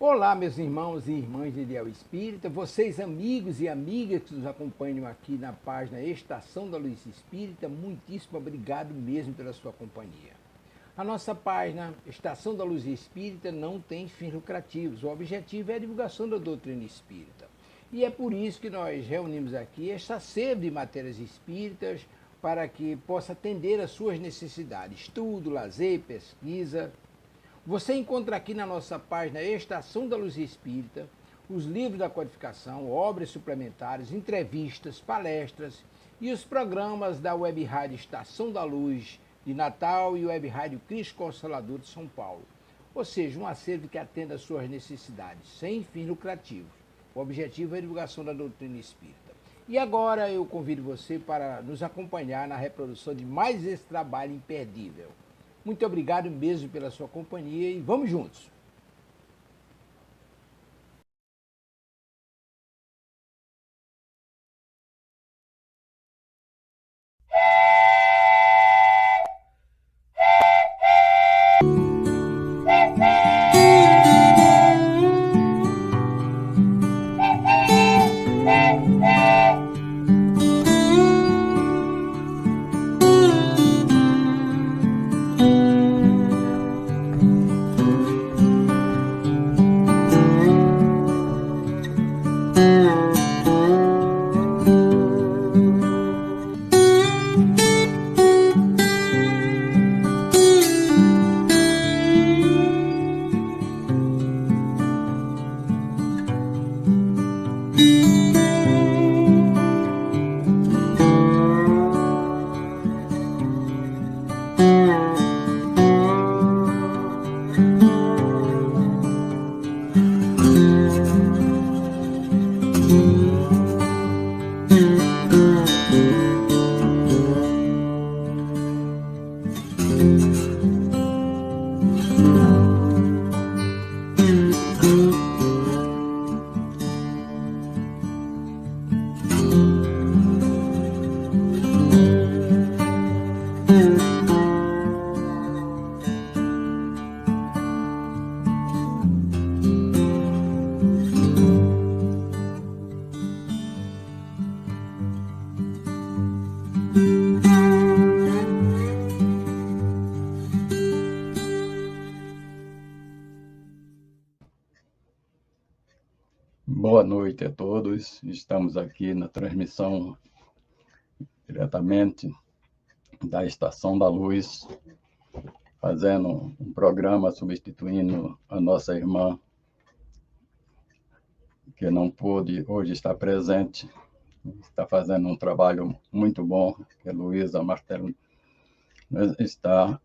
Olá, meus irmãos e irmãs de Ideal Espírita, vocês amigos e amigas que nos acompanham aqui na página Estação da Luz Espírita, muitíssimo obrigado mesmo pela sua companhia. A nossa página Estação da Luz Espírita não tem fins lucrativos, o objetivo é a divulgação da doutrina espírita. E é por isso que nós reunimos aqui esta sede de matérias espíritas para que possa atender às suas necessidades, estudo, lazer, pesquisa. Você encontra aqui na nossa página Estação da Luz Espírita os livros da codificação, obras suplementares, entrevistas, palestras e os programas da Web Rádio Estação da Luz de Natal e Web Rádio Cristo Consolador de São Paulo. Ou seja, um acervo que atenda às suas necessidades, sem fins lucrativos. O objetivo é a divulgação da doutrina espírita. E agora eu convido você para nos acompanhar na reprodução de mais esse trabalho imperdível. Muito obrigado mesmo pela sua companhia e vamos juntos! Boa noite a todos. Estamos aqui na transmissão diretamente da Estação da Luz, fazendo um programa substituindo a nossa irmã, que não pôde hoje estar presente. Está fazendo um trabalho muito bom, que é Luísa Martelo. Está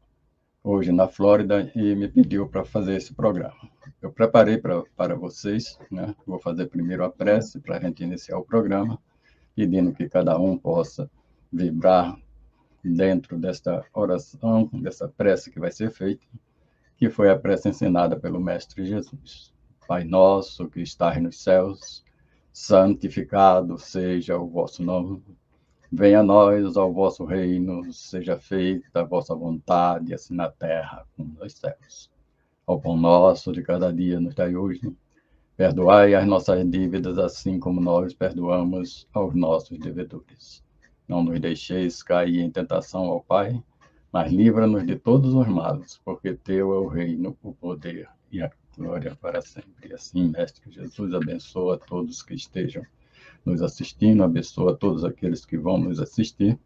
hoje na Flórida e me pediu para fazer esse programa. Eu preparei para vocês, né? Vou fazer primeiro a prece para a gente iniciar o programa, pedindo que cada um possa vibrar dentro desta oração, dessa prece que vai ser feita, que foi a prece ensinada pelo Mestre Jesus. Pai nosso que estás nos céus, santificado seja o vosso nome. Venha a nós ao vosso reino, seja feita a vossa vontade, assim na terra como nos céus. Ao pão nosso de cada dia nos dai hoje. Perdoai as nossas dívidas, assim como nós perdoamos aos nossos devedores. Não nos deixeis cair em tentação, ó Pai, mas livra-nos de todos os males, porque teu é o reino, o poder e a glória para sempre. Assim, Mestre Jesus, abençoa todos que estejam nos assistindo, abençoa todos aqueles que vão nos assistir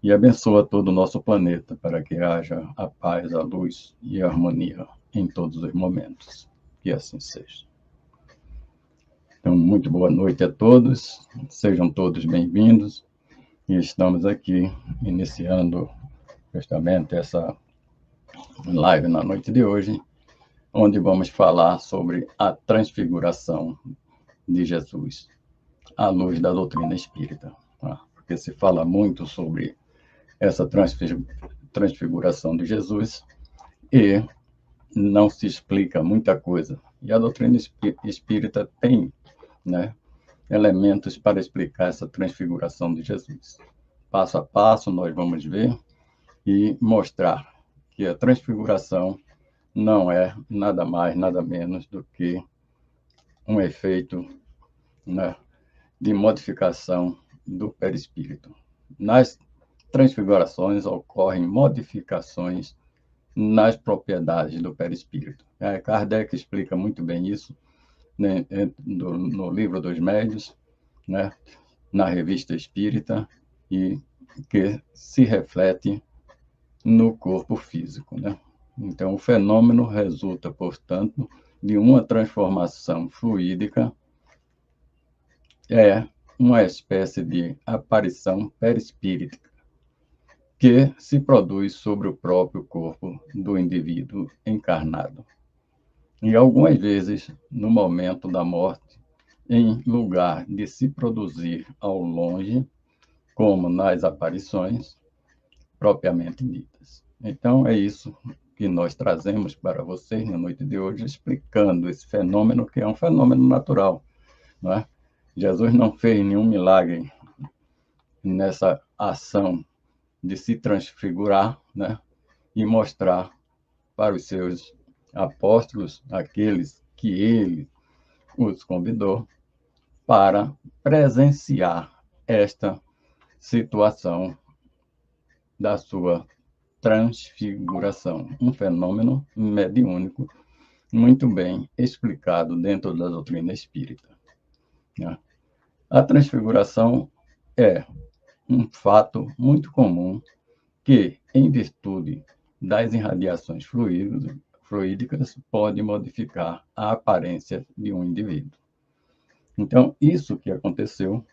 e abençoa todo o nosso planeta para que haja a paz, a luz e a harmonia em todos os momentos. Que assim seja. Então, muito boa noite a todos, sejam todos bem-vindos e estamos aqui iniciando justamente essa live na noite de hoje, onde vamos falar sobre a transfiguração de Jesus à luz da doutrina espírita, tá? Porque se fala muito sobre essa transfiguração de Jesus e não se explica muita coisa. E a doutrina espírita tem, né, elementos para explicar essa transfiguração de Jesus. Passo a passo nós vamos ver e mostrar que a transfiguração não é nada mais, nada menos do que um efeito, né, de modificação do perispírito. Nas transfigurações ocorrem modificações nas propriedades do perispírito. Kardec explica muito bem isso, né, no Livro dos Médiuns, né, na Revista Espírita, e que se reflete no corpo físico, né? Então, o fenômeno resulta, portanto, de uma transformação fluídica, é uma espécie de aparição perispírita que se produz sobre o próprio corpo do indivíduo encarnado. E algumas vezes, no momento da morte, em lugar de se produzir ao longe, como nas aparições propriamente ditas. Então, é isso que nós trazemos para vocês na noite de hoje, explicando esse fenômeno, que é um fenômeno natural, não é? Jesus não fez nenhum milagre nessa ação de se transfigurar, né, e mostrar para os seus apóstolos, aqueles que ele os convidou, para presenciar esta situação da sua transfiguração, um fenômeno mediúnico muito bem explicado dentro da doutrina espírita, né? A transfiguração é um fato muito comum que, em virtude das irradiações fluídicas, pode modificar a aparência de um indivíduo. Então, isso que aconteceu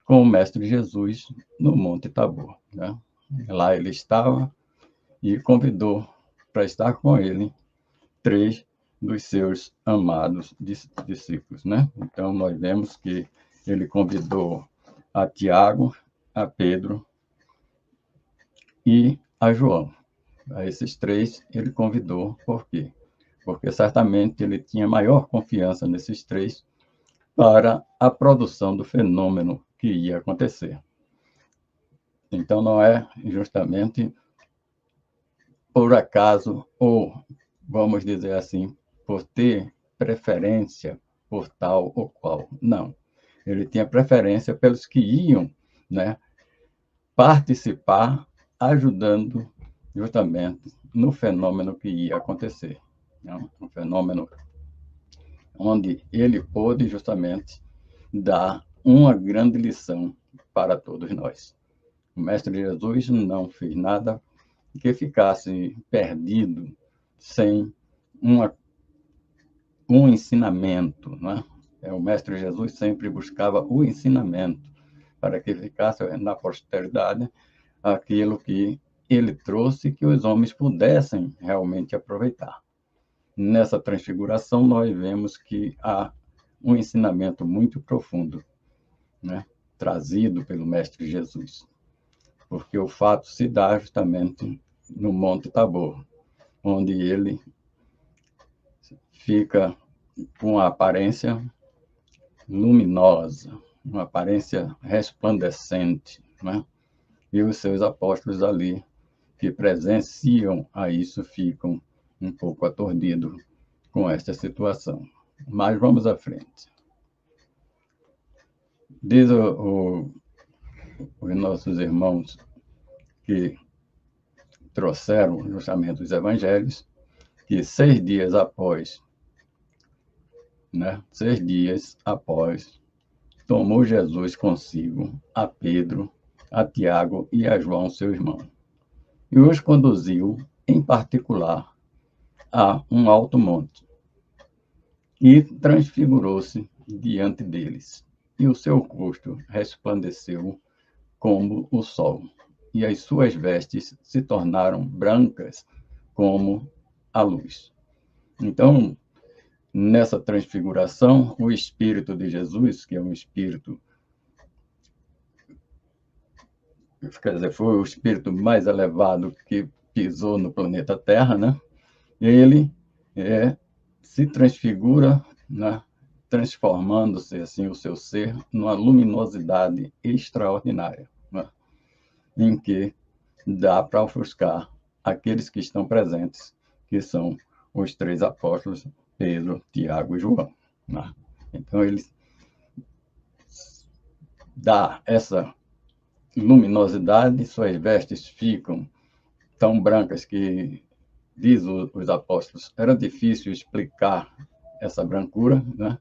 com o Mestre Jesus no Monte Tabor, né? Lá ele estava e convidou para estar com ele 3 dos seus amados discípulos, né? Então, nós vemos que ele convidou a Tiago, a Pedro e a João. A esses 3 ele convidou, por quê? Porque certamente ele tinha maior confiança nesses 3 para a produção do fenômeno que ia acontecer. Então, não é justamente por acaso, ou, vamos dizer assim, por ter preferência por tal ou qual. Não. Ele tinha preferência pelos que iam, né, participar, ajudando justamente no fenômeno que ia acontecer. Né? Um fenômeno onde ele pôde justamente dar uma grande lição para todos nós. O Mestre Jesus não fez nada que ficasse perdido sem um ensinamento, né? O Mestre Jesus sempre buscava o ensinamento para que ficasse na posteridade aquilo que ele trouxe, que os homens pudessem realmente aproveitar. Nessa transfiguração, nós vemos que há um ensinamento muito profundo, né, trazido pelo Mestre Jesus, porque o fato se dá justamente no Monte Tabor, onde ele fica com uma aparência luminosa, uma aparência resplandecente, né? E os seus apóstolos ali, que presenciam a isso, ficam um pouco aturdidos com esta situação. Mas vamos à frente. Diz os nossos irmãos que trouxeram justamente os evangelhos, que 6 dias após, né, 6 dias após, tomou Jesus consigo a Pedro, a Tiago e a João, seu irmão, e os conduziu, em particular, a um alto monte, e transfigurou-se diante deles, e o seu rosto resplandeceu como o sol, e as suas vestes se tornaram brancas como a luz. Então, nessa transfiguração, o Espírito de Jesus, que é um Espírito, quer dizer, foi o Espírito mais elevado que pisou no planeta Terra, né? Ele se transfigura, né, transformando-se assim o seu ser numa luminosidade extraordinária, né, em que dá para ofuscar aqueles que estão presentes, que são os 3 apóstolos, Pedro, Tiago e João, né? Então, ele dá essa luminosidade, suas vestes ficam tão brancas que, diz os apóstolos, era difícil explicar essa brancura, né?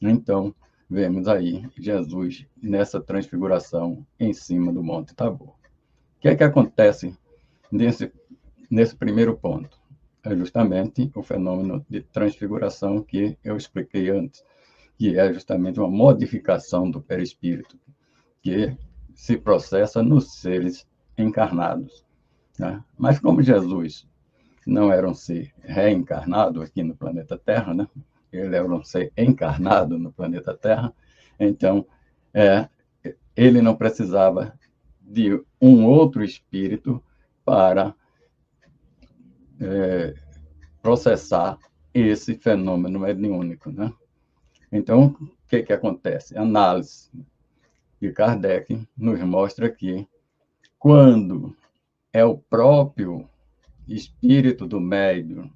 Então, vemos aí Jesus nessa transfiguração em cima do Monte Tabor. O que é que acontece nesse primeiro ponto? É justamente o fenômeno de transfiguração que eu expliquei antes, que é justamente uma modificação do perispírito, que se processa nos seres encarnados, né? Mas como Jesus não era um ser reencarnado aqui no planeta Terra, né? Ele era um ser encarnado no planeta Terra, então ele não precisava de um outro espírito para processar esse fenômeno mediúnico, né? Então, o que acontece? A análise de Kardec nos mostra que, quando é o próprio espírito do médium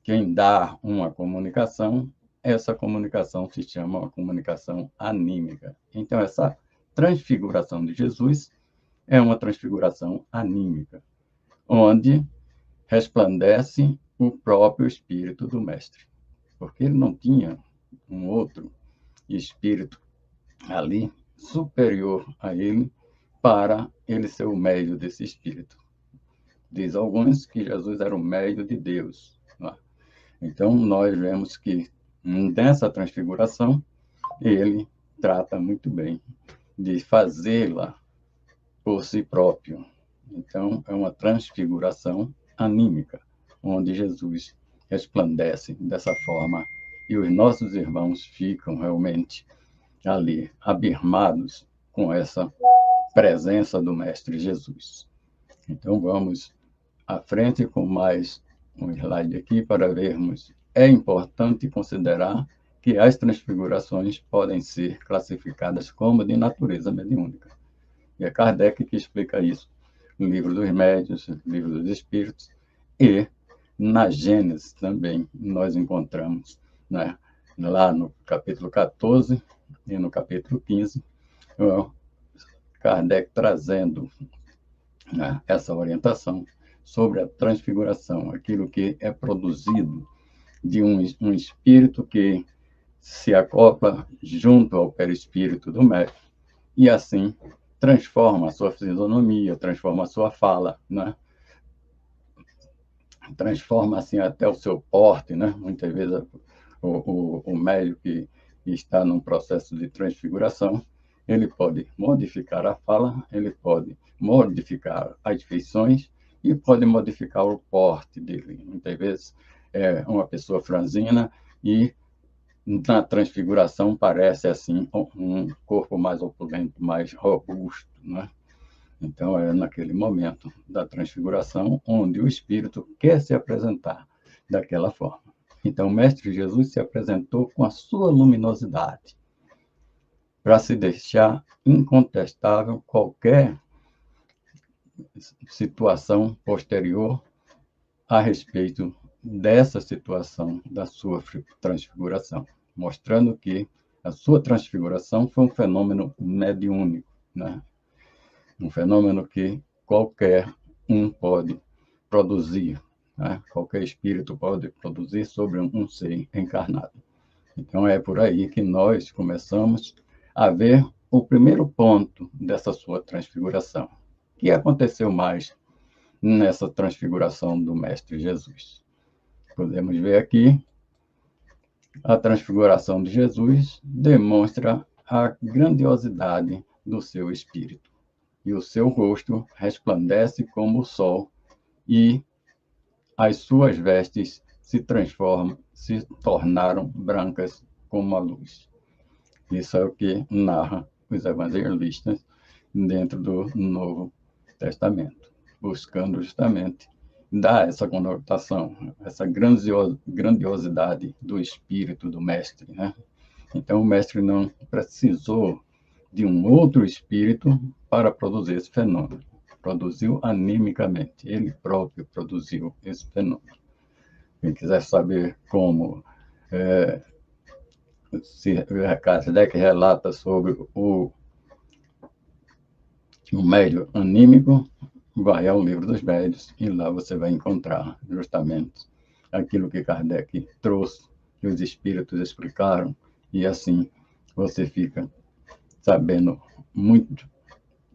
quem dá uma comunicação, essa comunicação se chama uma comunicação anímica. Então, essa transfiguração de Jesus é uma transfiguração anímica, onde resplandece o próprio espírito do mestre, porque ele não tinha um outro espírito ali superior a ele para ele ser o médio desse espírito. Diz alguns que Jesus era o médio de Deus, né? Então, nós vemos que nessa transfiguração ele trata muito bem de fazê-la por si próprio. Então, é uma transfiguração anímica, onde Jesus resplandece dessa forma e os nossos irmãos ficam realmente ali, abismados com essa presença do Mestre Jesus. Então, vamos à frente com mais um slide aqui para vermos. É importante considerar que as transfigurações podem ser classificadas como de natureza mediúnica. E é Kardec que explica isso no Livro dos Médiuns, no Livro dos Espíritos, e na Gênesis também nós encontramos, né, lá no capítulo 14 e no capítulo 15, Kardec trazendo, né, essa orientação sobre a transfiguração, aquilo que é produzido de um espírito que se acopla junto ao perispírito do mestre e assim transforma a sua fisionomia, transforma a sua fala, né? Transforma assim até o seu porte, né? Muitas vezes o médium que está num processo de transfiguração, ele pode modificar a fala, ele pode modificar as feições e pode modificar o porte dele. Muitas vezes é uma pessoa franzina e na transfiguração parece assim um corpo mais opulento, mais robusto, né? Então é naquele momento da transfiguração onde o espírito quer se apresentar daquela forma. Então o Mestre Jesus se apresentou com a sua luminosidade para se deixar incontestável qualquer situação posterior a respeito dessa situação da sua transfiguração, mostrando que a sua transfiguração foi um fenômeno mediúnico, né? Um fenômeno que qualquer um pode produzir, né? Qualquer espírito pode produzir sobre um ser encarnado. Então é por aí que nós começamos a ver o primeiro ponto dessa sua transfiguração. O que aconteceu mais nessa transfiguração do Mestre Jesus? Podemos ver aqui, a transfiguração de Jesus demonstra a grandiosidade do seu espírito. E o seu rosto resplandece como o sol, e as suas vestes se tornaram brancas como a luz. Isso é o que narra os evangelistas dentro do Novo Testamento, buscando justamente dar essa conotação, essa grandiosidade do espírito do mestre, né? Então, o mestre não precisou de um outro espírito para produzir esse fenômeno. Produziu animicamente, ele próprio produziu esse fenômeno. Quem quiser saber como se Kardec relata sobre o médio anímico, vai ao Livro dos Médios e lá você vai encontrar justamente aquilo que Kardec trouxe, que os espíritos explicaram, e assim você fica sabendo muito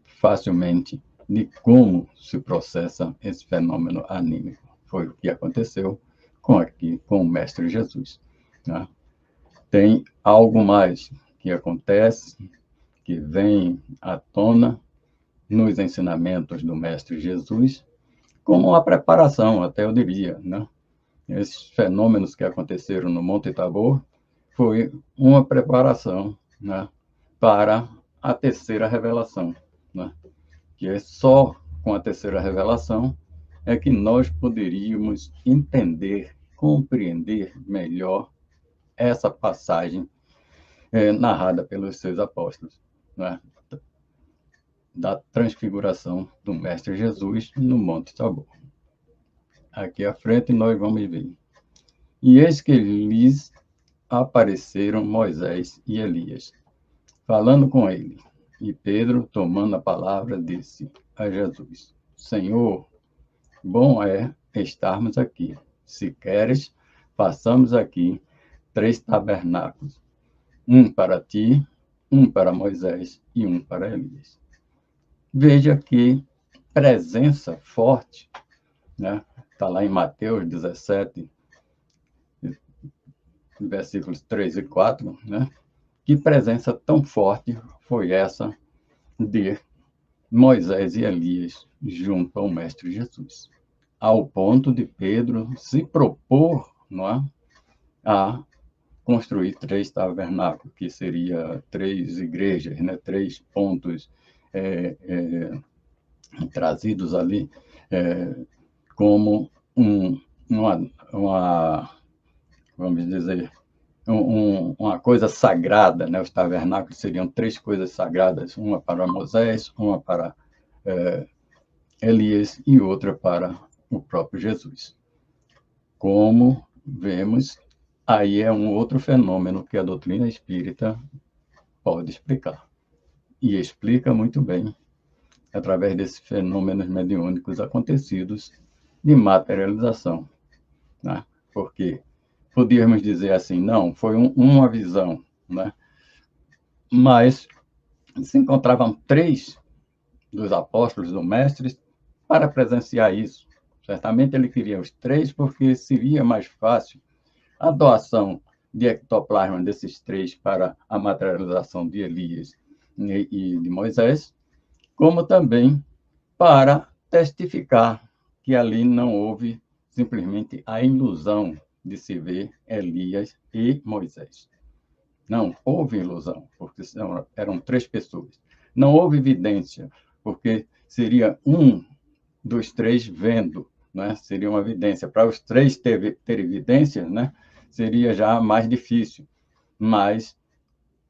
facilmente de como se processa esse fenômeno anímico. Foi o que aconteceu com o Mestre Jesus. Né? Tem algo mais que acontece, que vem à tona nos ensinamentos do Mestre Jesus, como uma preparação, até eu diria. Né? Esses fenômenos que aconteceram no Monte Tabor foi uma preparação, né, para a terceira revelação. Né? Que é só com a terceira revelação é que nós poderíamos entender, compreender melhor essa passagem narrada pelos seus apóstolos, né? Da transfiguração do Mestre Jesus no Monte Tabor. Aqui à frente nós vamos ver. E eis que lhes apareceram Moisés e Elias, falando com ele. E Pedro, tomando a palavra, disse a Jesus: Senhor, bom é estarmos aqui. Se queres, façamos aqui 3 tabernáculos, um para ti, um para Moisés e um para Elias. Veja que presença forte, né? Está lá em Mateus 17, versículos 3 e 4, né? Que presença tão forte foi essa de Moisés e Elias junto ao Mestre Jesus, ao ponto de Pedro se propor, não é, a construir 3 tabernáculos, que seria 3 igrejas, né, 3 pontos trazidos ali como uma, vamos dizer, uma coisa sagrada, né? Os tabernáculos seriam 3 coisas sagradas, uma para Moisés, uma para Elias e outra para o próprio Jesus. Como vemos, aí é um outro fenômeno que a doutrina espírita pode explicar. E explica muito bem através desses fenômenos mediúnicos acontecidos de materialização. Né? Porque podíamos dizer assim, não, foi uma visão, né? Mas se encontravam 3 dos apóstolos do mestre para presenciar isso. Certamente ele queria os 3 porque seria mais fácil a doação de ectoplasma desses 3 para a materialização de Elias e de Moisés, como também para testificar que ali não houve simplesmente a ilusão de se ver Elias e Moisés. Não houve ilusão, porque eram 3 pessoas. Não houve evidência, porque seria um dos 3 vendo, né? Seria uma evidência. Para os 3 ter evidência, né? Seria já mais difícil. Mas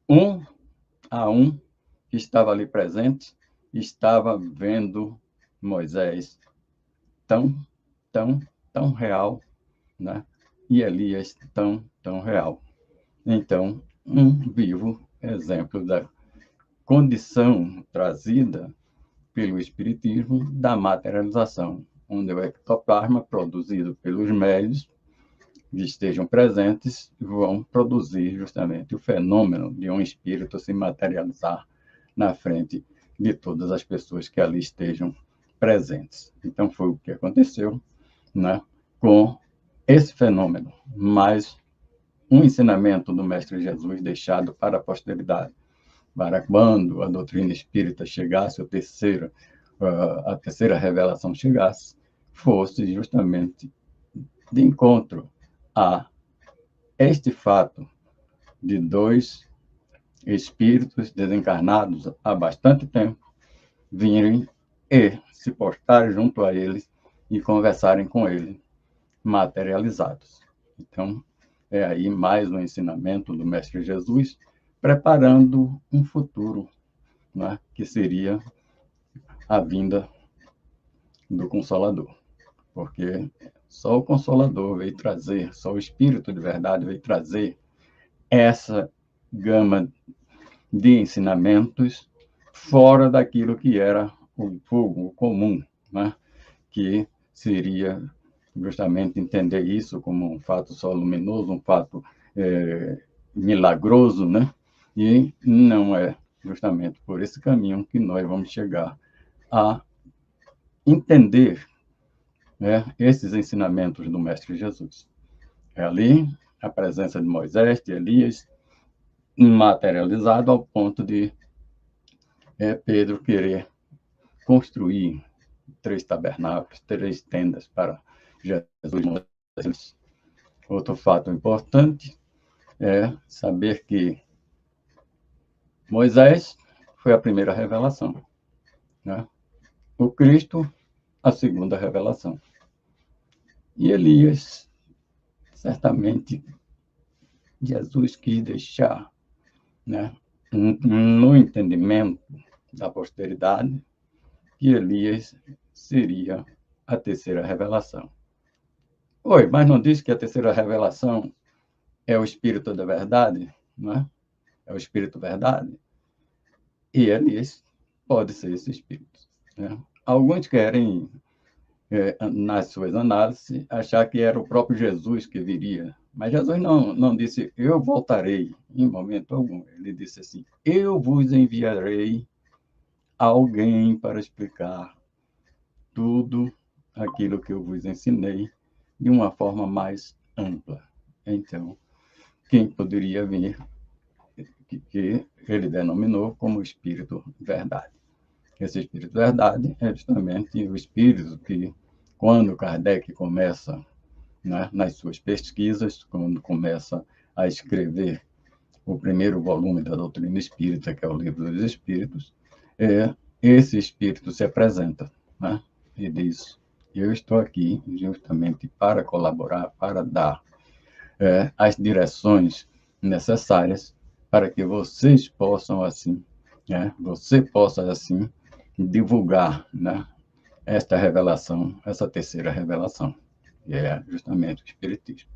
um a um que estava ali presente estava vendo Moisés tão real, né? E Elias tão real. Então, um vivo exemplo da condição trazida pelo Espiritismo da materialização, onde o ectoplasma produzido pelos médios que estejam presentes vão produzir justamente o fenômeno de um espírito se materializar na frente de todas as pessoas que ali estejam presentes. Então, foi o que aconteceu, né, com esse fenômeno, mas um ensinamento do Mestre Jesus deixado para a posteridade, para quando a doutrina espírita chegasse, a terceira revelação chegasse, fosse justamente de encontro a este fato de 2 espíritos desencarnados há bastante tempo virem e se postarem junto a eles e conversarem com ele, materializados. Então, é aí mais um ensinamento do Mestre Jesus, preparando um futuro, né, que seria a vinda do Consolador. Porque Só o Consolador veio trazer, só o Espírito de verdade veio trazer essa gama de ensinamentos fora daquilo que era o comum, né? Que seria justamente entender isso como um fato só luminoso, um fato milagroso, né? E não é justamente por esse caminho que nós vamos chegar a entender, né, esses ensinamentos do Mestre Jesus. É ali a presença de Moisés, de Elias, materializado ao ponto de Pedro querer construir 3 tabernáculos, 3 tendas para Jesus. Outro fato importante é saber que Moisés foi a primeira revelação, né? O Cristo, a segunda revelação. E Elias, certamente, Jesus quis deixar, né, no entendimento da posteridade, que Elias seria a terceira revelação. Oi, mas não diz que a terceira revelação é o Espírito da verdade, não é? É o Espírito verdade? E Elias pode ser esse Espírito, né? Alguns querem, nas suas análises, achar que era o próprio Jesus que viria. Mas Jesus não disse, eu voltarei, em momento algum. Ele disse assim, eu vos enviarei alguém para explicar tudo aquilo que eu vos ensinei de uma forma mais ampla. Então, quem poderia vir, que ele denominou como Espírito Verdade. Esse Espírito Verdade é justamente o Espírito que, quando Kardec começa, né, nas suas pesquisas, quando começa a escrever o primeiro volume da doutrina espírita, que é o Livro dos Espíritos, esse Espírito se apresenta, né, e diz, eu estou aqui justamente para colaborar, para dar as direções necessárias para que vocês possam, assim, né, você possa, assim, divulgar, né, esta revelação, essa terceira revelação, que é justamente o Espiritismo.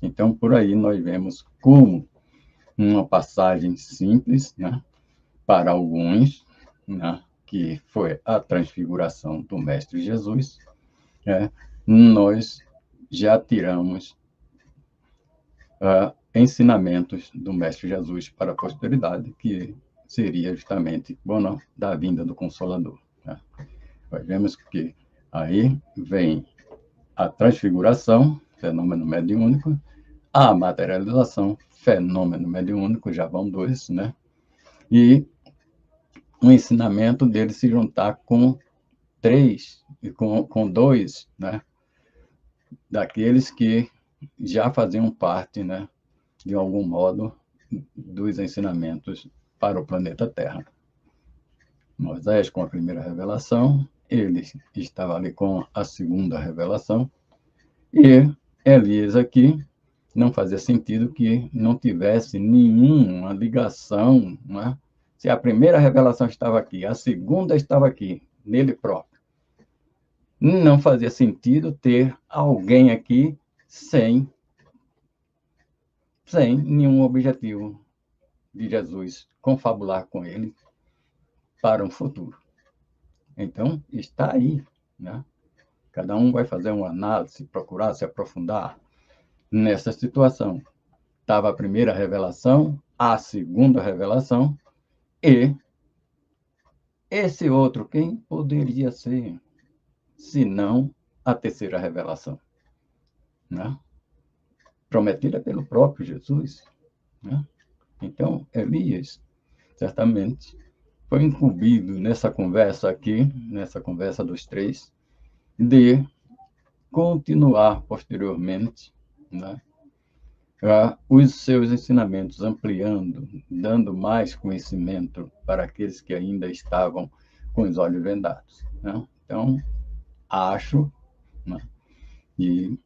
Então, por aí nós vemos como uma passagem simples, né, para alguns, né, que foi a transfiguração do Mestre Jesus, nós já tiramos ensinamentos do Mestre Jesus para a posteridade, que seria justamente da vinda do Consolador, né? Nós vemos que aí vem a transfiguração, fenômeno mediúnico, a materialização, fenômeno mediúnico, já vão 2, né? E o ensinamento dele se juntar com 3, com 2, né, daqueles que já faziam parte, né, de algum modo, dos ensinamentos para o planeta Terra. Moisés com a primeira revelação, ele estava ali com a segunda revelação, e Elias aqui não fazia sentido que não tivesse nenhuma ligação, né? Se a primeira revelação estava aqui, a segunda estava aqui, nele próprio. Não fazia sentido ter alguém aqui sem nenhum objetivo de Jesus confabular com ele para um futuro. Então, está aí, né? Cada um vai fazer uma análise, procurar se aprofundar nessa situação. Estava a primeira revelação, a segunda revelação, e esse outro, quem poderia ser, se não a terceira revelação, né? Prometida pelo próprio Jesus, né? Então, Elias, certamente, foi incumbido nessa conversa aqui, nessa conversa dos 3, de continuar posteriormente, né, os seus ensinamentos, ampliando, dando mais conhecimento para aqueles que ainda estavam com os olhos vendados, né? Então, acho, né, e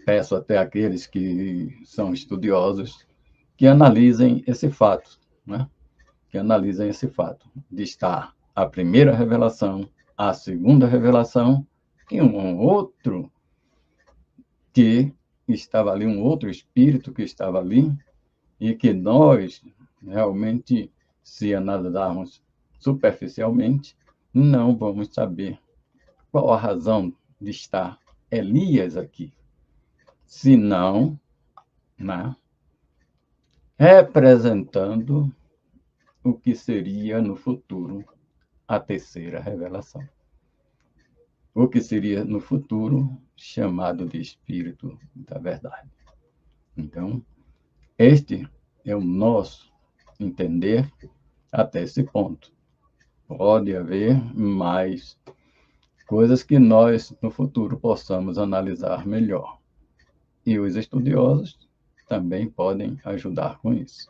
peço até àqueles que são estudiosos que analisem esse fato, né? Que analisem esse fato de estar a primeira revelação, a segunda revelação que um outro que estava ali, um outro espírito que estava ali, e que nós, realmente, se analisarmos superficialmente, não vamos saber qual a razão de estar Elias aqui, senão, né, representando o que seria no futuro a terceira revelação. O que seria no futuro chamado de Espírito da Verdade. Então, este é o nosso entender até esse ponto. Pode haver mais coisas que nós, no futuro, possamos analisar melhor. E os estudiosos também podem ajudar com isso.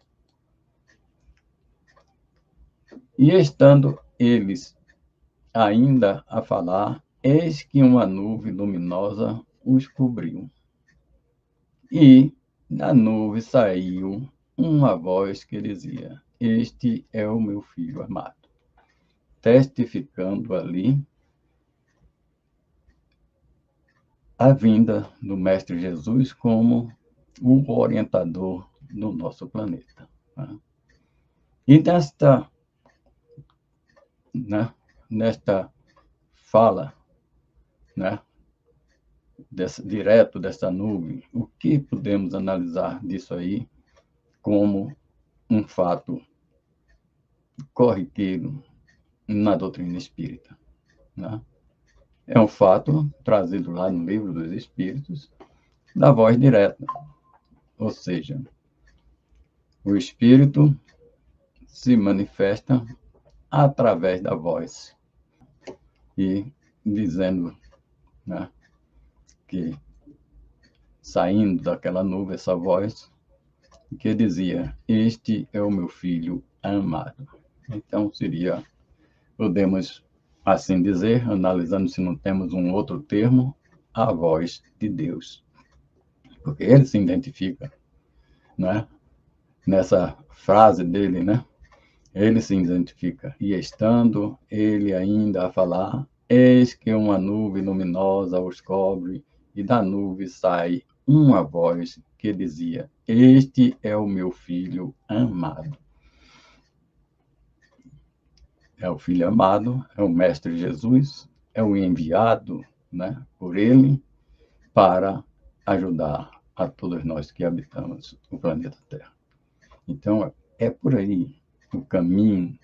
E estando eles ainda a falar, eis que uma nuvem luminosa os cobriu. E da nuvem saiu uma voz que dizia: Este é o meu filho amado. Testificando ali a vinda do Mestre Jesus como o orientador do nosso planeta. E nesta fala, direto dessa nuvem, o que podemos analisar disso aí como um fato corriqueiro na doutrina espírita? É um fato trazido lá no Livro dos Espíritos, da voz direta. Ou seja, o Espírito se manifesta através da voz. E dizendo, que saindo daquela nuvem, essa voz, que dizia: Este é o meu filho amado. Então, podemos assim dizer, analisando se não temos um outro termo, a voz de Deus. Porque ele se identifica, nessa frase dele, ele se identifica. E estando ele ainda a falar, eis que uma nuvem luminosa os cobre, e da nuvem sai uma voz que dizia: Este é o meu filho amado. É o filho amado, é o Mestre Jesus, é o enviado, por ele para ajudar a todos nós que habitamos o planeta Terra. Então, é por aí o caminho,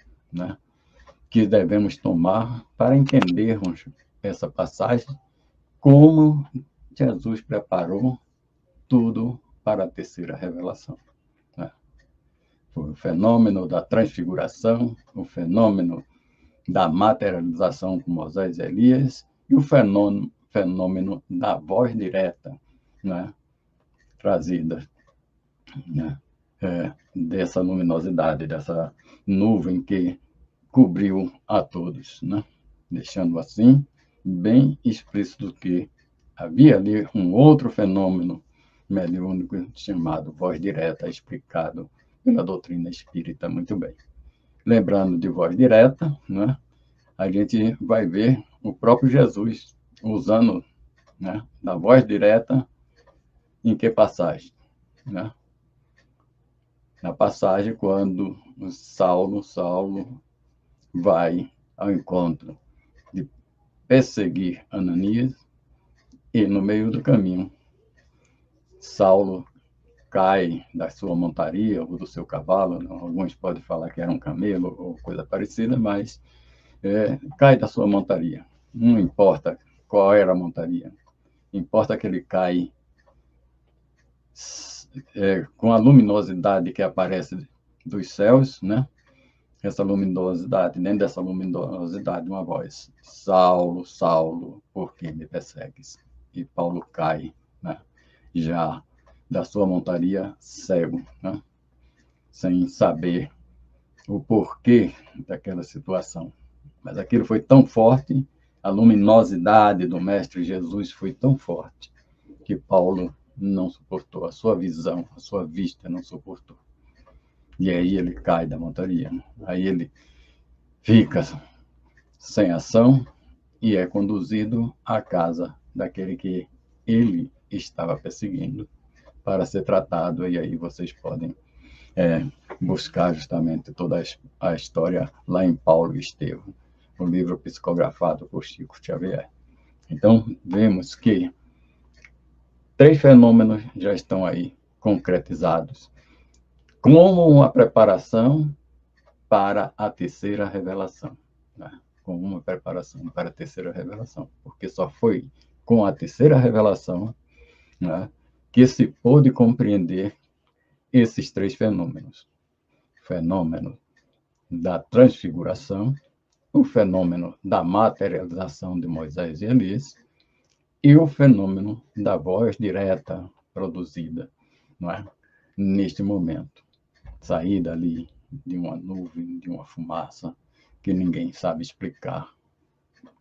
que devemos tomar para entendermos essa passagem, como Jesus preparou tudo para a terceira revelação. Foi o fenômeno da transfiguração, o fenômeno da materialização com Moisés e Elias, e o fenômeno da voz direta, trazida, dessa luminosidade, dessa nuvem que cobriu a todos, deixando assim bem explícito que havia ali um outro fenômeno mediúnico chamado voz direta, explicado pela doutrina espírita muito bem. Lembrando de voz direta, a gente vai ver o próprio Jesus usando, da voz direta em que passagem? Na passagem quando Saulo vai ao encontro de perseguir Ananias, e no meio do caminho Saulo cai da sua montaria ou do seu cavalo, alguns podem falar que era um camelo ou coisa parecida, mas cai da sua montaria. Não importa qual era a montaria, importa que ele cai com a luminosidade que aparece dos céus, essa luminosidade, dentro dessa luminosidade, uma voz: Saulo, Saulo, por que me persegues? E Paulo cai, já da sua montaria, cego, sem saber o porquê daquela situação. Mas aquilo foi tão forte, a luminosidade do Mestre Jesus foi tão forte, que Paulo não suportou, a sua visão, a sua vista não suportou. E aí ele cai da montaria. Aí ele fica sem ação e é conduzido à casa daquele que ele estava perseguindo para ser tratado, e aí vocês podem buscar justamente toda a história lá em Paulo e Estevão, o livro psicografado por Chico Xavier. Então, vemos que 3 fenômenos já estão aí concretizados como uma preparação para a terceira revelação, né? Com uma preparação para a terceira revelação, porque só foi com a terceira revelação, né, que se pôde compreender esses 3 fenômenos. O fenômeno da transfiguração, o fenômeno da materialização de Moisés e Elias e o fenômeno da voz direta produzida, não é? Neste momento. Saída ali de uma nuvem, de uma fumaça, que ninguém sabe explicar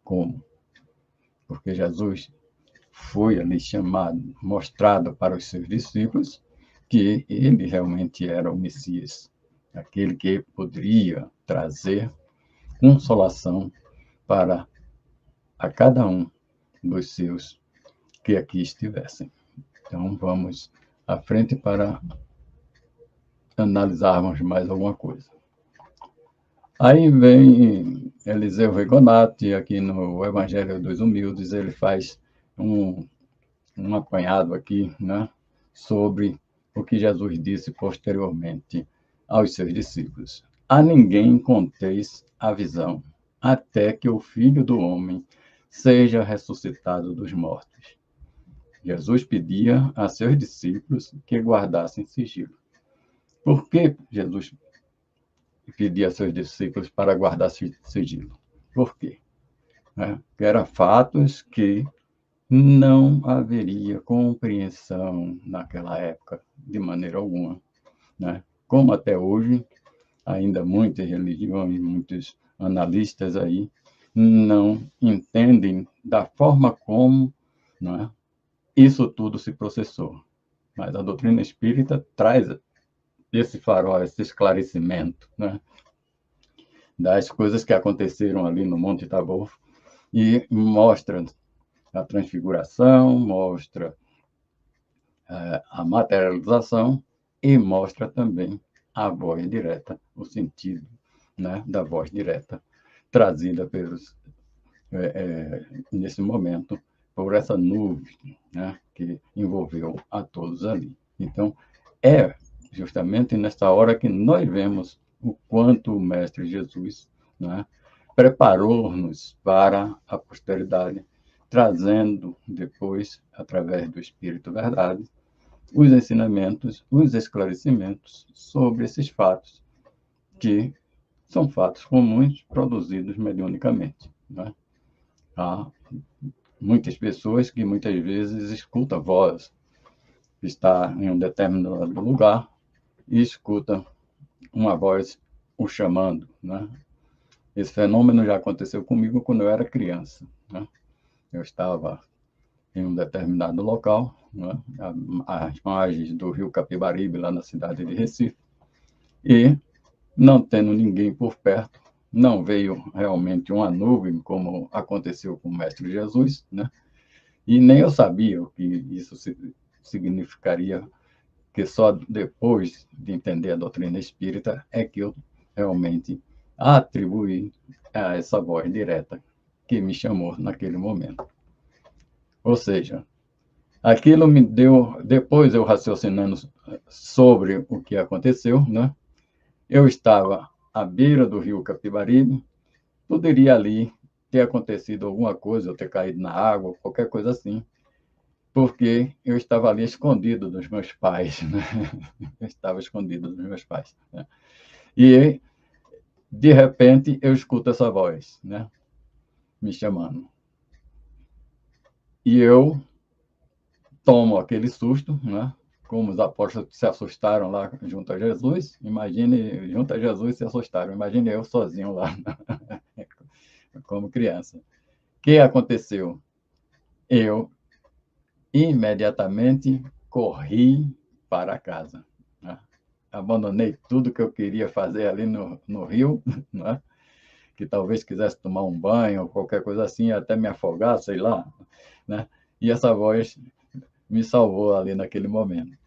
como. Porque Jesus foi ali chamado, mostrado para os seus discípulos que ele realmente era o Messias, aquele que poderia trazer consolação para a cada um dos seus que aqui estivessem. Então, vamos à frente para analisarmos mais alguma coisa. Aí vem Eliseu Regonati, aqui no Evangelho dos Humildes, ele faz um apanhado aqui, né, sobre o que Jesus disse posteriormente aos seus discípulos. A ninguém conteis a visão, até que o Filho do Homem seja ressuscitado dos mortos. Jesus pedia a seus discípulos que guardassem sigilo. Por que Jesus pedia a seus discípulos para guardar sigilo? Por quê? Porque eram fatos que não haveria compreensão naquela época, de maneira alguma, né? Como até hoje, ainda muitas religiões, muitos analistas aí, não entendem da forma como, né, isso tudo se processou. Mas a doutrina espírita traz esse farol, esse esclarecimento, né, das coisas que aconteceram ali no Monte Tabor e mostra a transfiguração, mostra a materialização e mostra também a voz direta, o sentido, né, da voz direta trazida pelos, nesse momento por essa nuvem, né, que envolveu a todos ali. Então, é justamente nessa hora que nós vemos o quanto o Mestre Jesus, né, preparou-nos para a posteridade, trazendo depois, através do Espírito Verdade, os ensinamentos, os esclarecimentos sobre esses fatos, que são fatos comuns produzidos mediunicamente, né? Há muitas pessoas que muitas vezes escutam a voz, está em um determinado lugar e escuta uma voz o chamando, né? Esse fenômeno já aconteceu comigo quando eu era criança, né? Eu estava em um determinado local, né, às margens do rio Capibaribe, lá na cidade de Recife, e, não tendo ninguém por perto, não veio realmente uma nuvem, como aconteceu com o Mestre Jesus, né? E nem eu sabia o que isso significaria, que só depois de entender a doutrina espírita é que eu realmente atribuí a essa voz direta que me chamou naquele momento. Ou seja, aquilo me deu, depois eu raciocinando sobre o que aconteceu, né? Eu estava à beira do rio Capibaribe, poderia ali ter acontecido alguma coisa, eu ter caído na água, qualquer coisa assim, porque eu estava ali escondido dos meus pais, né? Eu estava escondido dos meus pais, né? E, de repente, eu escuto essa voz, né, me chamando. E eu tomo aquele susto, né? Como os apóstolos se assustaram lá junto a Jesus, imagine, junto a Jesus se assustaram, imagine eu sozinho lá, como criança. O que aconteceu? Eu imediatamente corri para casa, né? Abandonei tudo que eu queria fazer ali no rio, né? que talvez quisesse tomar um banho ou qualquer coisa assim, até me afogar, sei lá, né? E essa voz me salvou ali naquele momento.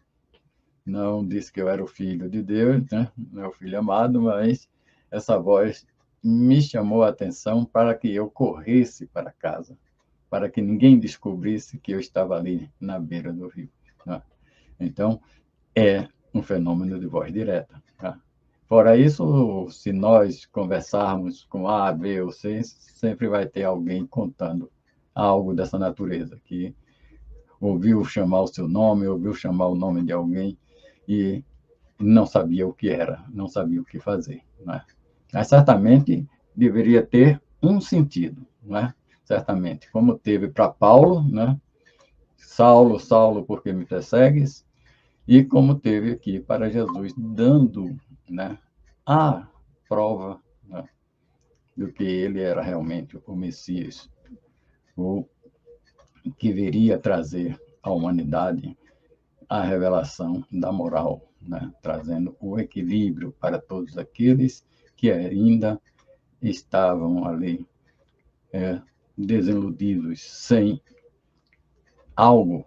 Não disse que eu era o filho de Deus, né? Meu filho amado, mas essa voz me chamou a atenção para que eu corresse para casa, para que ninguém descobrisse que eu estava ali na beira do rio, né? Então, é um fenômeno de voz direta, tá? Fora isso, se nós conversarmos com A, B ou C, sempre vai ter alguém contando algo dessa natureza, que ouviu chamar o seu nome, ouviu chamar o nome de alguém e não sabia o que era, não sabia o que fazer, né? Mas certamente deveria ter um sentido, né? Certamente, como teve para Paulo, né? Saulo, Saulo, por que me persegues? E como teve aqui para Jesus, dando, né, a prova, né, do que ele era realmente o Messias, o que viria trazer à humanidade a revelação da moral, né, trazendo o equilíbrio para todos aqueles que ainda estavam ali desiludidos, sem algo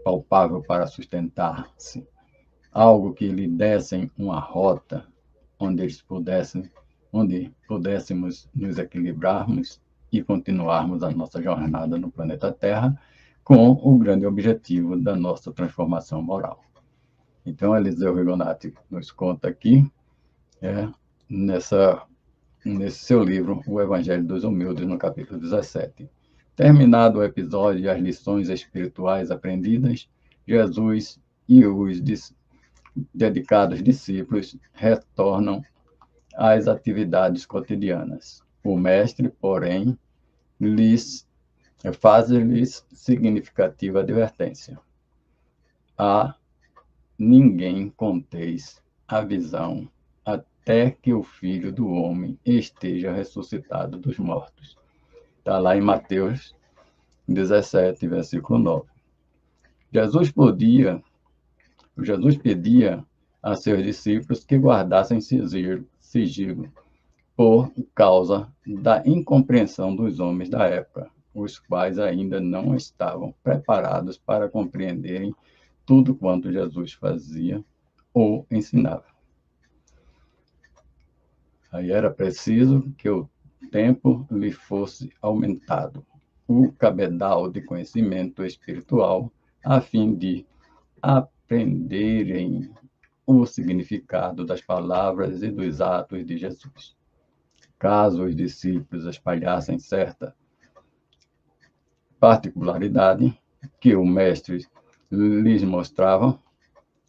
palpável para sustentar-se, algo que lhe dessem uma rota onde eles pudessem, onde pudéssemos nos equilibrarmos e continuarmos a nossa jornada no planeta Terra com o grande objetivo da nossa transformação moral. Então, Eliseu Rigonati nos conta aqui, nesse seu livro, O Evangelho dos Humildes, no capítulo 17. Terminado o episódio e as lições espirituais aprendidas, Jesus e os dedicados discípulos retornam às atividades cotidianas. O mestre, porém, faz-lhes significativa advertência. A ninguém conteis a visão até que o Filho do Homem esteja ressuscitado dos mortos. Está lá em Mateus 17, versículo 9. Jesus pedia a seus discípulos que guardassem sigilo por causa da incompreensão dos homens da época, os quais ainda não estavam preparados para compreenderem tudo quanto Jesus fazia ou ensinava. Aí era preciso que o tempo lhe fosse aumentado, o cabedal de conhecimento espiritual, a fim de aprenderem o significado das palavras e dos atos de Jesus. Caso os discípulos espalhassem certa particularidade que o mestre lhes mostrava,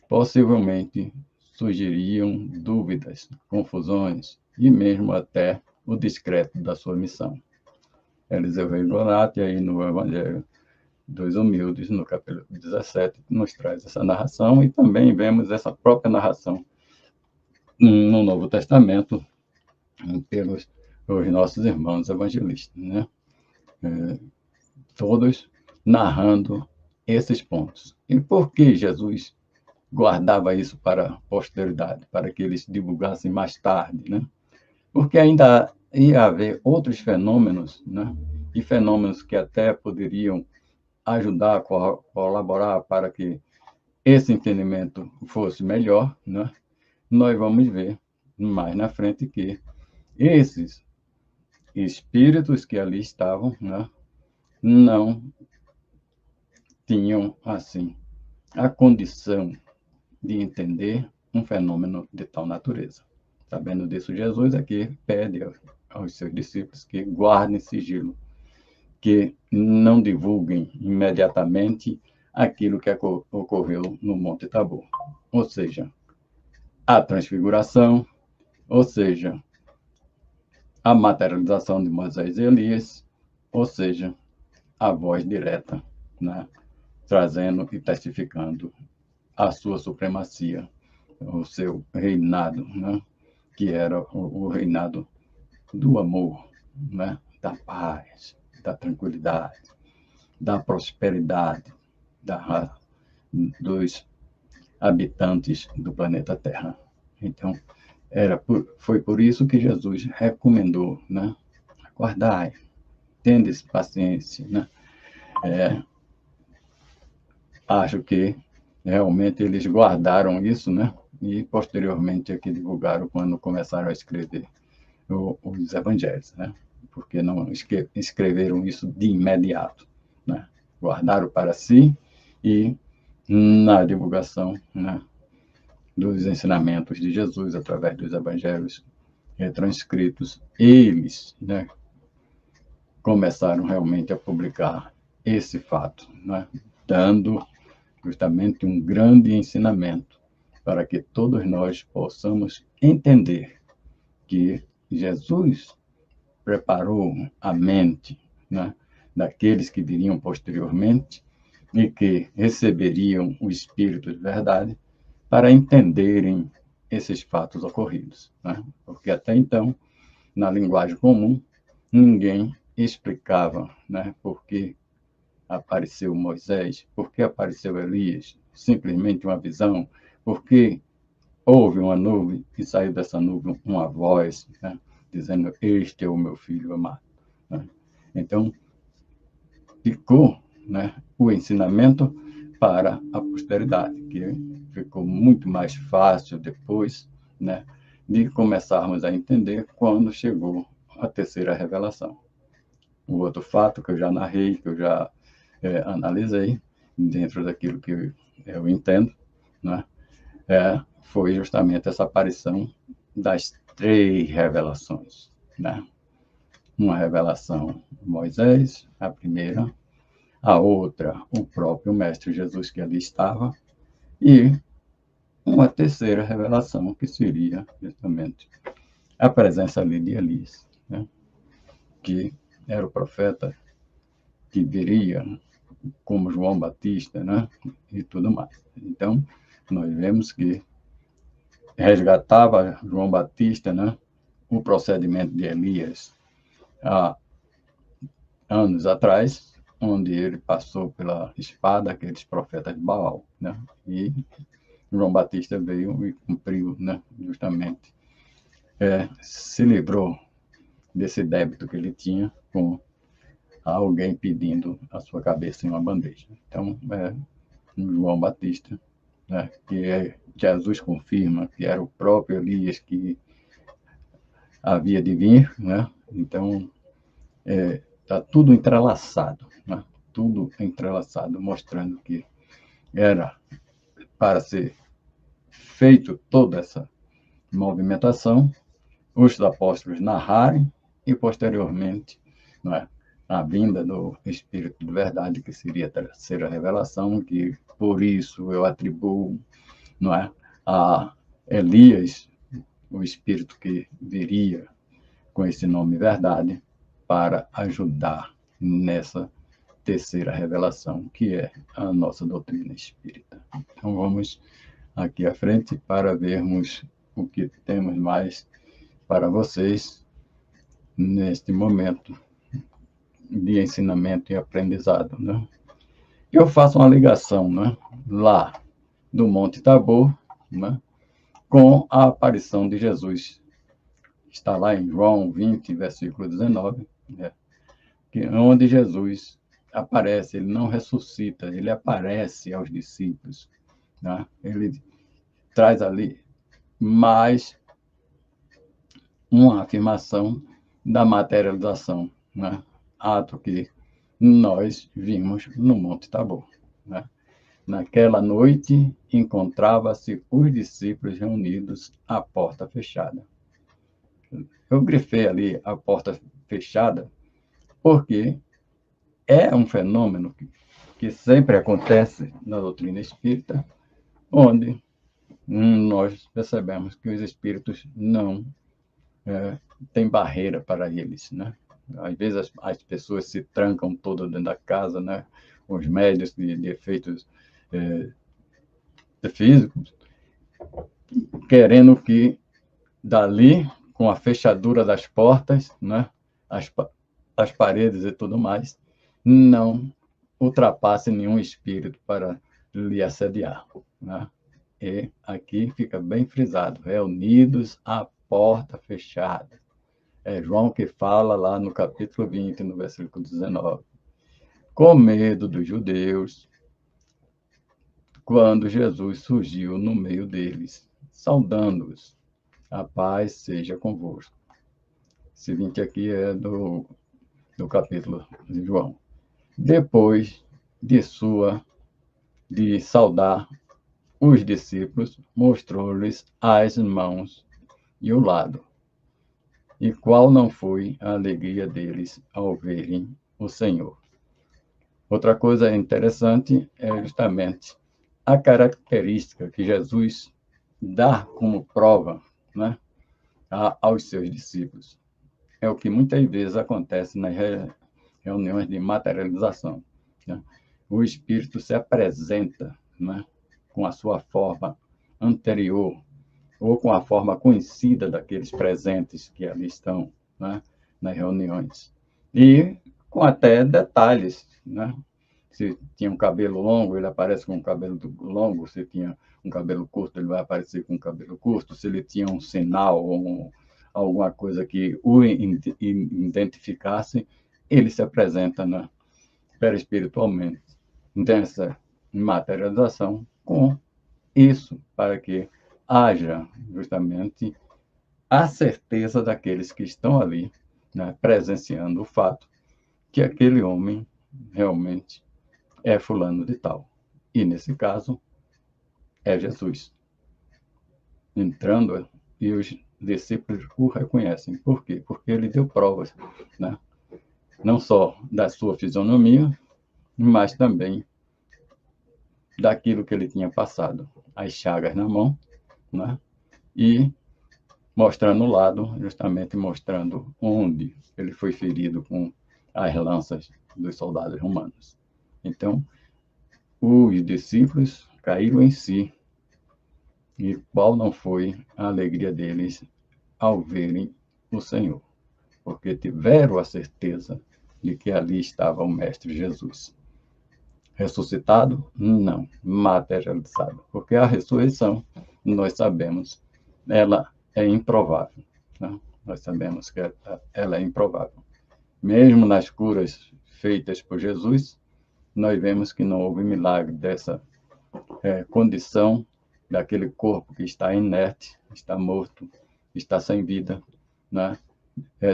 possivelmente surgiriam dúvidas, confusões e mesmo até o descrédito da sua missão. Eliseu Rigonati, aí no Evangelho dos Humildes, no capítulo 17, nos traz essa narração, e também vemos essa própria narração no Novo Testamento pelos nossos irmãos evangelistas, né? Todos narrando esses pontos. E por que Jesus guardava isso para a posteridade, para que eles divulgassem mais tarde, né? Porque ainda ia haver outros fenômenos, né? E fenômenos que até poderiam ajudar, colaborar para que esse entendimento fosse melhor, né? Nós vamos ver mais na frente que esses espíritos que ali estavam, né, não tinham, assim, a condição de entender um fenômeno de tal natureza. Sabendo disso, Jesus aqui pede aos seus discípulos que guardem sigilo, que não divulguem imediatamente aquilo que ocorreu no Monte Tabor. Ou seja, a transfiguração, ou seja, a materialização de Moisés e Elias, ou seja, a voz direta, né, trazendo e testificando a sua supremacia, o seu reinado, né, que era o reinado do amor, né, da paz, da tranquilidade, da prosperidade dos habitantes do planeta Terra. Então, Foi por isso que Jesus recomendou, né? Guardai, tendes paciência, né? Acho que realmente eles guardaram isso, né? E posteriormente é que divulgaram quando começaram a escrever os evangelhos, né? Porque não escreveram isso de imediato, né? Guardaram para si e na divulgação, né, dos ensinamentos de Jesus através dos evangelhos transcritos, eles, né, começaram realmente a publicar esse fato, né, dando justamente um grande ensinamento para que todos nós possamos entender que Jesus preparou a mente, né, daqueles que viriam posteriormente e que receberiam o Espírito de verdade para entenderem esses fatos ocorridos, né? Porque até então, na linguagem comum, ninguém explicava, né, por que apareceu Moisés, por que apareceu Elias, simplesmente uma visão, por que houve uma nuvem e saiu dessa nuvem uma voz, né, dizendo: este é o meu filho amado. Né? Então, ficou, né, o ensinamento para a posteridade, que ficou muito mais fácil depois, né, de começarmos a entender quando chegou a terceira revelação. O outro fato que eu já narrei, que eu já analisei, dentro daquilo que eu entendo, né, foi justamente essa aparição das três revelações. Né? Uma revelação Moisés, a primeira, a outra, o próprio Mestre Jesus que ali estava, e uma terceira revelação, que seria justamente a presença ali de Elias, né? Que era o profeta que viria como João Batista, né? E tudo mais. Então, nós vemos que resgatava João Batista, né? O procedimento de Elias há anos atrás, onde ele passou pela espada aqueles profetas de Baal, né? E João Batista veio e cumpriu, né? Justamente, se livrou desse débito que ele tinha com alguém pedindo a sua cabeça em uma bandeja. Então, João Batista, né? Que Jesus confirma que era o próprio Elias que havia de vir, né? Então, está tudo entrelaçado, né? Tudo entrelaçado, mostrando que era para ser feito toda essa movimentação, os apóstolos narrarem e, posteriormente, não é, a vinda do Espírito de Verdade, que seria a terceira revelação, que por isso eu atribuo, não é, a Elias, o Espírito que viria com esse nome Verdade, para ajudar nessa terceira revelação, que é a nossa doutrina espírita. Então, vamos aqui à frente para vermos o que temos mais para vocês neste momento de ensinamento e aprendizado. Né? Eu faço uma ligação, né, lá do Monte Tabor, né, com a aparição de Jesus. Está lá em João 20, versículo 19, né, onde Jesus aparece, ele não ressuscita, ele aparece aos discípulos. Né? Ele traz ali mais uma afirmação da materialização, né? Ato que nós vimos no Monte Tabor. Né? Naquela noite, encontrava-se os discípulos reunidos à porta fechada. Eu grifei ali a porta fechada porque é um fenômeno que sempre acontece na doutrina espírita, onde nós percebemos que os espíritos não têm barreira para eles, né? Às vezes as pessoas se trancam todas dentro da casa, né? Os médios de efeitos físicos, querendo que dali, com a fechadura das portas, né? As paredes e tudo mais, não ultrapasse nenhum espírito para lhe assediar. Né? E aqui fica bem frisado, reunidos à porta fechada. É João que fala lá no capítulo 20, no versículo 19. Com medo dos judeus, quando Jesus surgiu no meio deles, saudando-os. A paz seja convosco. Esse 20 aqui é do capítulo de João. Depois de saudar os discípulos, mostrou-lhes as mãos e o lado. E qual não foi a alegria deles ao verem o Senhor? Outra coisa interessante é justamente a característica que Jesus dá como prova, né, aos seus discípulos. É o que muitas vezes acontece nas reuniões de materialização, né? O Espírito se apresenta, né, com a sua forma anterior ou com a forma conhecida daqueles presentes que ali estão, né, nas reuniões. E com até detalhes, né? Se tinha um cabelo longo, ele aparece com um cabelo longo. Se tinha um cabelo curto, ele vai aparecer com um cabelo curto. Se ele tinha um sinal ou alguma coisa que o identificasse, ele se apresenta, né, perispiritualmente dessa materialização com isso, para que haja justamente a certeza daqueles que estão ali, né, presenciando o fato que aquele homem realmente é fulano de tal. E, nesse caso, é Jesus. Entrando, e os discípulos o reconhecem. Por quê? Porque ele deu provas, né? Não só da sua fisionomia, mas também daquilo que ele tinha passado. As chagas na mão, né? E mostrando o lado, justamente mostrando onde ele foi ferido com as lanças dos soldados romanos. Então, os discípulos caíram em si, e qual não foi a alegria deles ao verem o Senhor, porque tiveram a certeza de que ali estava o Mestre Jesus. Ressuscitado? Não. Materializado. Porque a ressurreição, nós sabemos, ela é improvável. Né? Nós sabemos que ela é improvável. Mesmo nas curas feitas por Jesus, nós vemos que não houve milagre dessa condição daquele corpo que está inerte, está morto, está sem vida, né?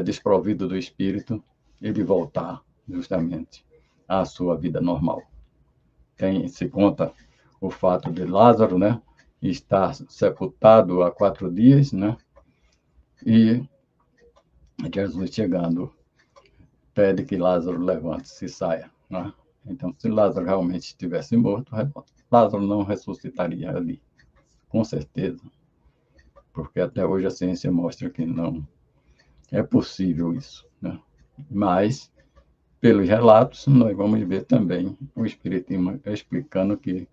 Desprovido do espírito, ele voltar justamente à sua vida normal. Se conta o fato de Lázaro, né, estar sepultado há 4 dias, né, e Jesus chegando pede que Lázaro levante-se e saia, né? Então, se Lázaro realmente estivesse morto, Lázaro não ressuscitaria ali, com certeza, porque até hoje a ciência mostra que não é possível isso, né? Mas, pelos relatos, nós vamos ver também o Espiritismo explicando que,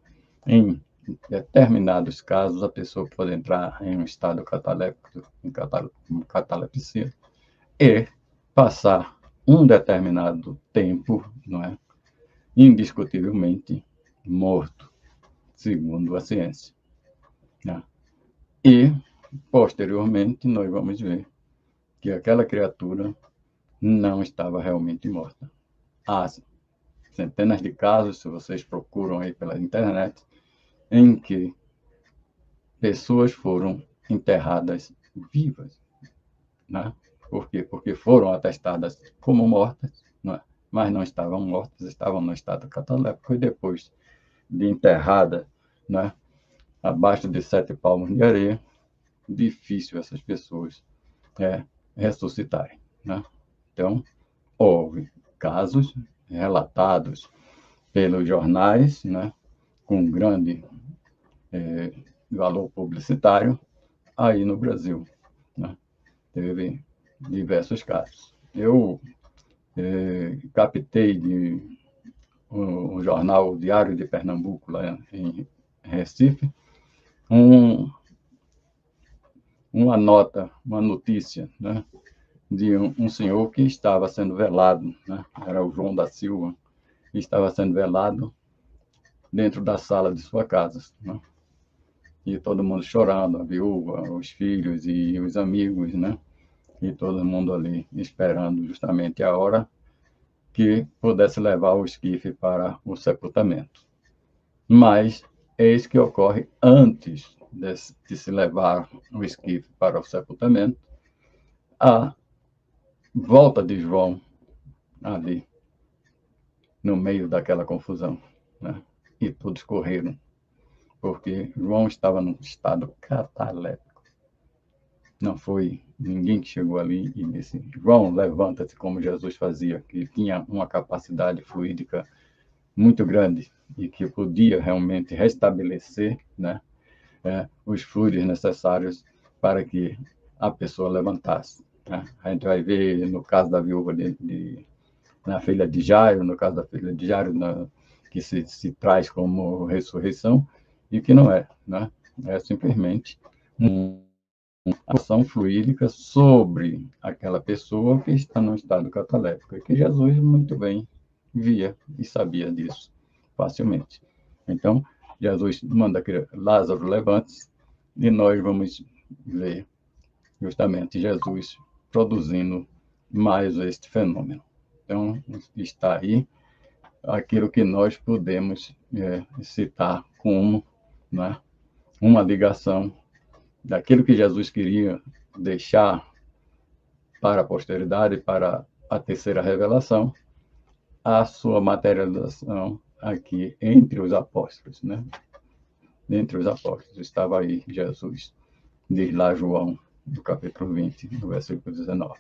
em determinados casos, a pessoa pode entrar em um estado cataléptico, em catalepsia, e passar um determinado tempo, não é, indiscutivelmente morto, segundo a ciência, né? E, posteriormente, nós vamos ver que aquela criatura não estava realmente morta. Há centenas de casos, se vocês procuram aí pela internet, em que pessoas foram enterradas vivas, né? Por quê? Porque foram atestadas como mortas, né? Mas não estavam mortas, estavam no estado cataléptico, e depois de enterrada, né, abaixo de 7 palmos de areia, difícil essas pessoas ressuscitarem, né? Então, houve casos relatados pelos jornais, né, com grande valor publicitário, aí no Brasil, né? Teve diversos casos. Eu captei de um jornal, o Diário de Pernambuco, lá em Recife, uma nota, uma notícia, né, de um senhor que estava sendo velado, né, era o João da Silva, e estava sendo velado dentro da sala de sua casa, né? e todo mundo chorando, a viúva, os filhos e os amigos, né? E todo mundo ali esperando justamente a hora que pudesse levar o esquife para o sepultamento. Mas eis que ocorre antes de se levar o esquife para o sepultamento, a volta de João ali, no meio daquela confusão, né? E todos correram, porque João estava num estado cataléptico. Não foi ninguém que chegou ali e disse: João, levanta-te, como Jesus fazia, que tinha uma capacidade fluídica muito grande e que podia realmente restabelecer, né, os fluidos necessários para que a pessoa levantasse, né? A gente vai ver no caso da viúva na filha de Jairo, no caso da filha de Jairo, que se traz como ressurreição, e que não é, né? É simplesmente uma ação fluídica sobre aquela pessoa que está no estado cataléptico, e que Jesus muito bem via e sabia disso facilmente. Então, Jesus manda que Lázaro levante-se, e nós vamos ver justamente Jesus produzindo mais este fenômeno. Então, está aí aquilo que nós podemos citar como, né, uma ligação daquilo que Jesus queria deixar para a posteridade, para a terceira revelação, a sua materialização aqui entre os apóstolos, né? Entre os apóstolos estava aí Jesus, diz lá João, no capítulo 20, no versículo 19.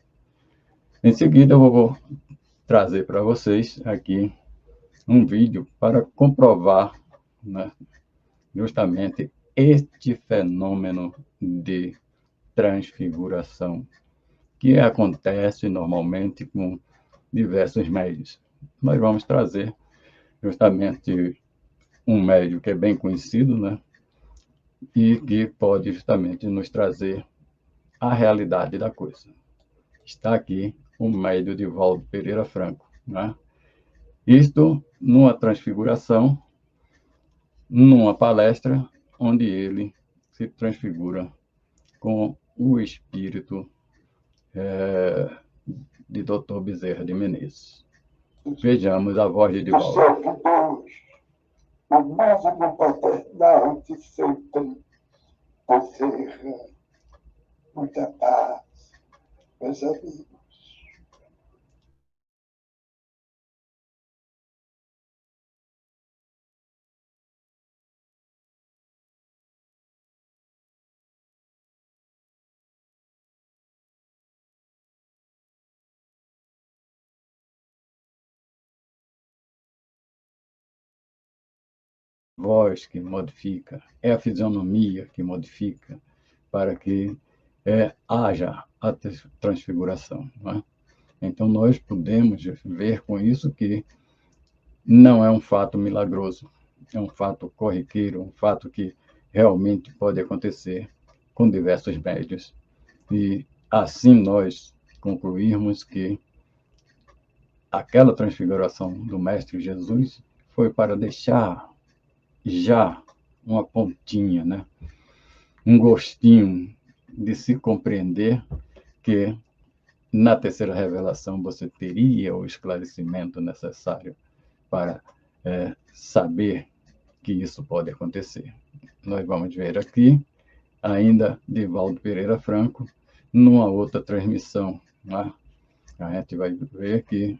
Em seguida, eu vou trazer para vocês aqui um vídeo para comprovar, né, justamente este fenômeno de transfiguração, que acontece normalmente com diversos médios. Nós vamos trazer justamente um médio que é bem conhecido, né, e que pode justamente nos trazer a realidade da coisa. Está aqui o médio Divaldo Pereira Franco, né? Isto numa transfiguração, numa palestra, onde ele se transfigura com o espírito de Dr. Bezerra de Menezes. Vejamos a voz de Divaldo. A mesma paternidade sempre Bezerra, muita paz, meus amigos. Voz que modifica, é a fisionomia que modifica para que haja a transfiguração. Não é? Então, nós podemos ver com isso que não é um fato milagroso, é um fato corriqueiro, um fato que realmente pode acontecer com diversos médios. E assim nós concluirmos que aquela transfiguração do Mestre Jesus foi para deixar já uma pontinha, né? Um gostinho de se compreender que na terceira revelação você teria o esclarecimento necessário para saber que isso pode acontecer. Nós vamos ver aqui, ainda, Divaldo Pereira Franco, numa outra transmissão. Né? A gente vai ver que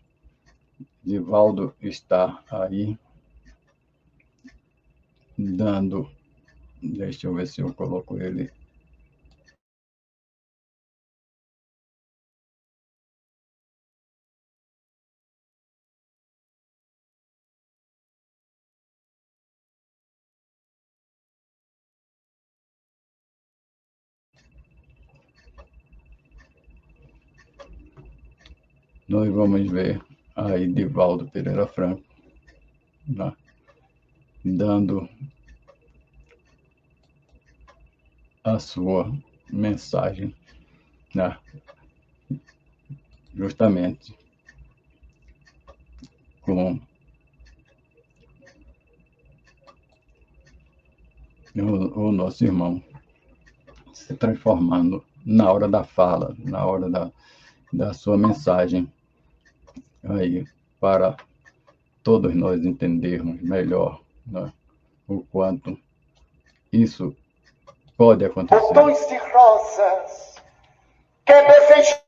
Divaldo está aí dando. Deixa eu ver se eu coloco ele. Nós vamos ver aí Divaldo Pereira Franco, né? Dando a sua mensagem, né? Justamente com o nosso irmão se transformando na hora da fala, na hora da sua mensagem, aí, para todos nós entendermos melhor, né, o quanto isso pode acontecer. Botões de rosas que desejam.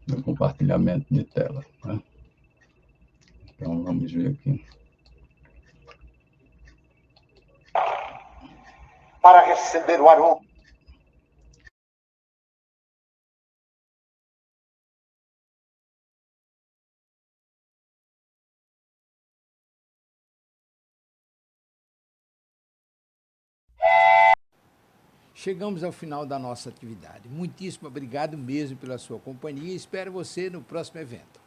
No compartilhamento de tela, né? Então, vamos ver aqui. Para receber o aroma. Chegamos ao final da nossa atividade. Muitíssimo obrigado mesmo pela sua companhia e espero você no próximo evento.